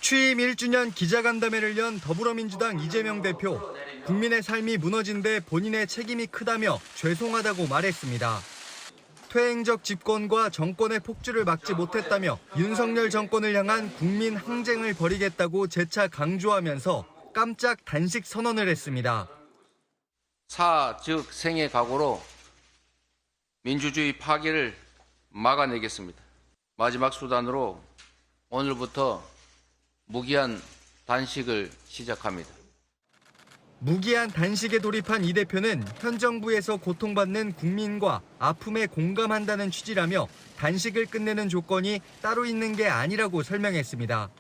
취임 1주년 기자간담회를 연 더불어민주당 이재명 대표. 국민의 삶이 무너진 데 본인의 책임이 크다며 죄송하다고 말했습니다. 퇴행적 집권과 정권의 폭주를 막지 못했다며 윤석열 정권을 향한 국민 항쟁을 벌이겠다고 재차 강조하면서 깜짝 단식 선언을 했습니다. 사 즉 생의 각오로 민주주의 파괴를 막아내겠습니다. 마지막 수단으로 오늘부터 무기한 단식을 시작합니다. 무기한 단식에 돌입한 이 대표는 현 정부에서 고통받는 국민과 아픔에 공감한다는 취지라며 단식을 끝내는 조건이 따로 있는 게 아니라고 설명했습니다.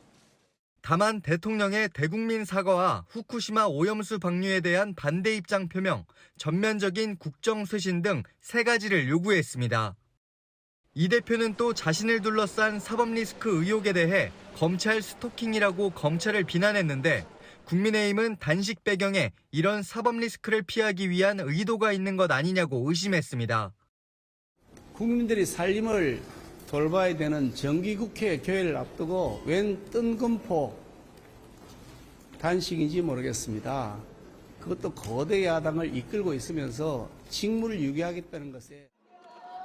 다만 대통령의 대국민 사과와 후쿠시마 오염수 방류에 대한 반대 입장 표명, 전면적인 국정 쇄신 등 3가지를 요구했습니다. 이 대표는 또 자신을 둘러싼 사법 리스크 의혹에 대해 검찰 스토킹이라고 검찰을 비난했는데 국민의힘은 단식 배경에 이런 사법 리스크를 피하기 위한 의도가 있는 것 아니냐고 의심했습니다. 국민들의 살림을 돌봐야 되는 정기국회 개회를 앞두고 웬 뜬금포 단식인지 모르겠습니다. 그것도 거대 야당을 이끌고 있으면서 직무를 유기하겠다는 것에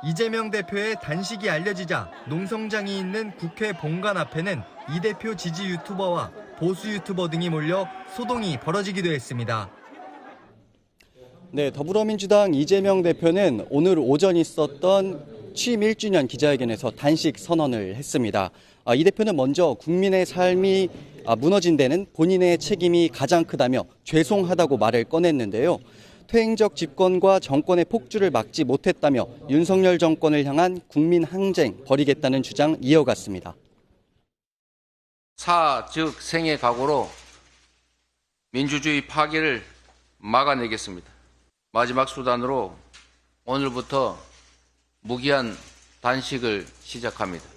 이재명 대표의 단식이 알려지자 농성장이 있는 국회 본관 앞에는 이 대표 지지 유튜버와 보수 유튜버 등이 몰려 소동이 벌어지기도 했습니다. 네, 더불어민주당 이재명 대표는 오늘 오전 있었던 취임 1주년 기자회견에서 단식 선언을 했습니다. 이 대표는 먼저 국민의 삶이 무너진 데는 본인의 책임이 가장 크다며 죄송하다고 말을 꺼냈는데요. 퇴행적 집권과 정권의 폭주를 막지 못했다며 윤석열 정권을 향한 국민 항쟁 벌이겠다는 주장 이어갔습니다. 사 즉 생의 각오로 민주주의 파괴를 막아내겠습니다. 마지막 수단으로 오늘부터 무기한 단식을 시작합니다.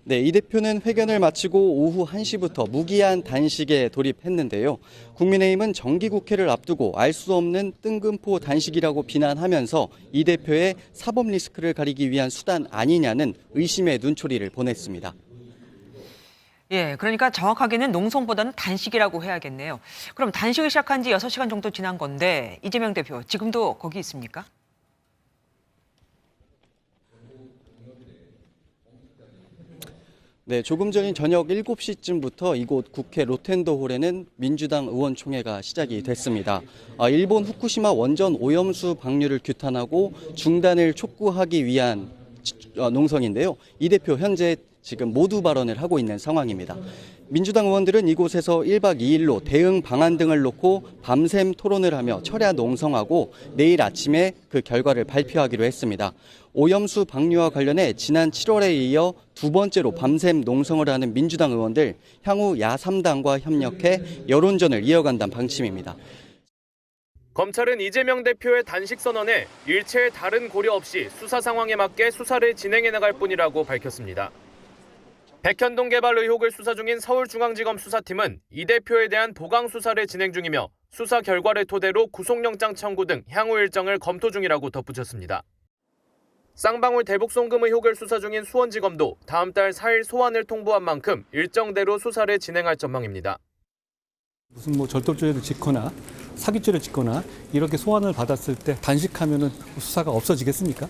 네, 이 대표는 회견을 마치고 오후 1시부터 무기한 단식에 돌입했는데요. 국민의힘은 정기국회를 앞두고 알 수 없는 뜬금포 단식이라고 비난하면서 이 대표의 사법 리스크를 가리기 위한 수단 아니냐는 의심의 눈초리를 보냈습니다. 예, 그러니까 정확하게는 농성보다는 단식이라고 해야겠네요. 그럼 단식을 시작한 지 6시간 정도 지난 건데 이재명 대표 지금도 거기 있습니까? 네, 조금 전인 저녁 7시쯤부터 이곳 국회 로텐더홀에는 민주당 의원총회가 시작이 됐습니다. 일본 후쿠시마 원전 오염수 방류를 규탄하고 중단을 촉구하기 위한 농성인데요. 이 대표 현재 지금 모두 발언을 하고 있는 상황입니다. 민주당 의원들은 이곳에서 1박 2일로 대응 방안 등을 놓고 밤샘 토론을 하며 철야 농성하고 내일 아침에 그 결과를 발표하기로 했습니다. 오염수 방류와 관련해 지난 7월에 이어 2번째로 밤샘 농성을 하는 민주당 의원들 향후 야3당과 협력해 여론전을 이어간다는 방침입니다. 검찰은 이재명 대표의 단식 선언에 일체의 다른 고려 없이 수사 상황에 맞게 수사를 진행해 나갈 뿐이라고 밝혔습니다. 백현동 개발 의혹을 수사 중인 서울중앙지검 수사팀은 이 대표에 대한 보강 수사를 진행 중이며 수사 결과를 토대로 구속영장 청구 등 향후 일정을 검토 중이라고 덧붙였습니다. 쌍방울 대북송금 의혹을 수사 중인 수원지검도 다음 달 4일 소환을 통보한 만큼 일정대로 수사를 진행할 전망입니다. 무슨 절도죄를 짓거나 사기죄를 짓거나 이렇게 소환을 받았을 때 단식하면은 수사가 없어지겠습니까?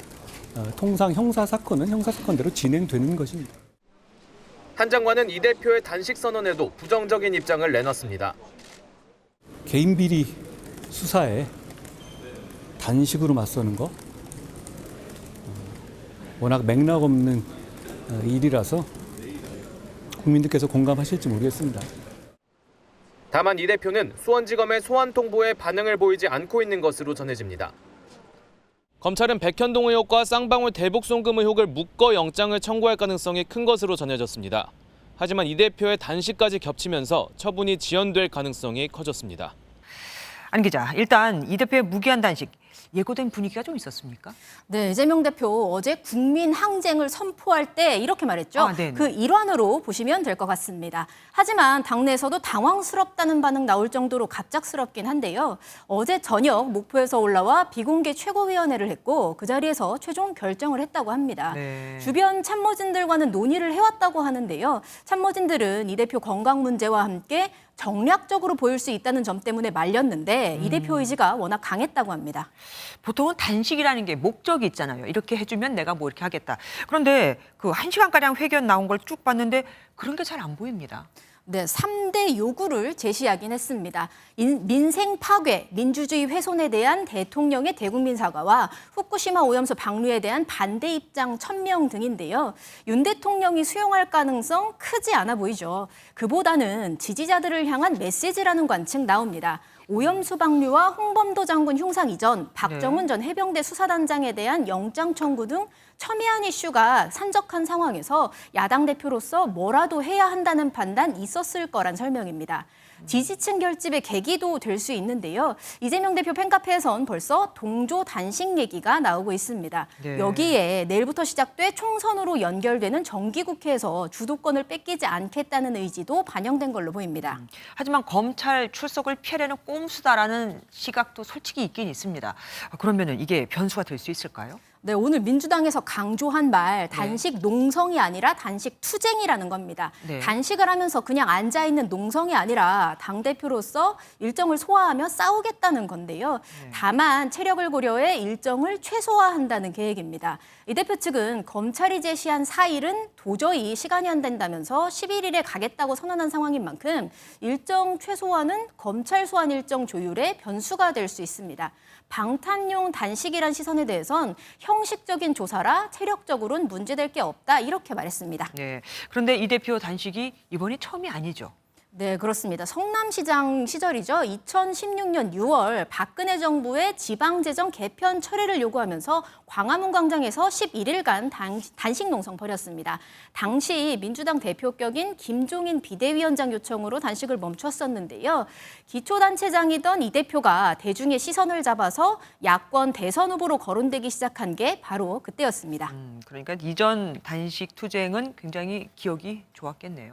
통상 형사사건은 형사사건대로 진행되는 것입니다. 한 장관은 이 대표의 단식 선언에도 부정적인 입장을 내놨습니다. 개인 비리 수사에 단식으로 맞서는 거 워낙 맥락 없는 일이라서 국민들께서 공감하실지 모르겠습니다. 다만 이 대표는 수원지검의 소환 통보에 반응을 보이지 않고 있는 것으로 전해집니다. 검찰은 백현동 의혹과 쌍방울 대북송금 의혹을 묶어 영장을 청구할 가능성이 큰 것으로 전해졌습니다. 하지만 이 대표의 단식까지 겹치면서 처분이 지연될 가능성이 커졌습니다. 안 기자, 일단 이 대표의 무기한 단식, 예고된 분위기가 좀 있었습니까? 네, 이재명 대표 어제 국민 항쟁을 선포할 때 이렇게 말했죠. 아, 네네. 그 일환으로 보시면 될 것 같습니다. 하지만 당내에서도 당황스럽다는 반응 나올 정도로 갑작스럽긴 한데요. 어제 저녁 목포에서 올라와 비공개 최고위원회를 했고 그 자리에서 최종 결정을 했다고 합니다. 네. 주변 참모진들과는 논의를 해왔다고 하는데요. 참모진들은 이 대표 건강 문제와 함께 정략적으로 보일 수 있다는 점 때문에 말렸는데 이 대표 의지가 워낙 강했다고 합니다. 보통은 단식이라는 게 목적이 있잖아요. 이렇게 해주면 내가 뭐 이렇게 하겠다. 그런데 그 1시간가량 회견 나온 걸 쭉 봤는데 그런 게 잘 안 보입니다. 네, 3대 요구를 제시하긴 했습니다. 민생 파괴, 민주주의 훼손에 대한 대통령의 대국민 사과와 후쿠시마 오염수 방류에 대한 반대 입장 1000명 등인데요. 윤 대통령이 수용할 가능성 크지 않아 보이죠. 그보다는 지지자들을 향한 메시지라는 관측 나옵니다. 오염수 방류와 홍범도 장군 흉상 이전, 박정훈 전 해병대 수사단장에 대한 영장 청구 등 첨예한 이슈가 산적한 상황에서 야당 대표로서 뭐라도 해야 한다는 판단 있었을 거란 설명입니다. 지지층 결집의 계기도 될 수 있는데요. 이재명 대표 팬카페에선 벌써 동조 단식 얘기가 나오고 있습니다. 네. 여기에 내일부터 시작돼 총선으로 연결되는 정기국회에서 주도권을 뺏기지 않겠다는 의지도 반영된 걸로 보입니다. 하지만 검찰 출석을 피하려는 꼼수다라는 시각도 솔직히 있긴 있습니다. 그러면은 이게 변수가 될 수 있을까요? 네, 오늘 민주당에서 강조한 말 단식 농성이 아니라 단식 투쟁이라는 겁니다. 네. 단식을 하면서 그냥 앉아있는 농성이 아니라 당대표로서 일정을 소화하며 싸우겠다는 건데요. 다만 체력을 고려해 일정을 최소화한다는 계획입니다. 이 대표 측은 검찰이 제시한 4일은 도저히 시간이 안 된다면서 11일에 가겠다고 선언한 상황인 만큼 일정 최소화는 검찰 소환 일정 조율의 변수가 될 수 있습니다. 방탄용 단식이란 시선에 대해선 형식적인 조사라 체력적으로는 문제될 게 없다 이렇게 말했습니다. 네. 그런데 이 대표 단식이 이번이 처음이 아니죠. 네, 그렇습니다. 성남시장 시절이죠. 2016년 6월 박근혜 정부의 지방재정 개편 철회를 요구하면서 광화문 광장에서 11일간 단식 농성 벌였습니다. 당시 민주당 대표격인 김종인 비대위원장 요청으로 단식을 멈췄었는데요. 기초단체장이던 이 대표가 대중의 시선을 잡아서 야권 대선 후보로 거론되기 시작한 게 바로 그때였습니다. 그러니까 이전 단식 투쟁은 굉장히 기억이 좋았겠네요.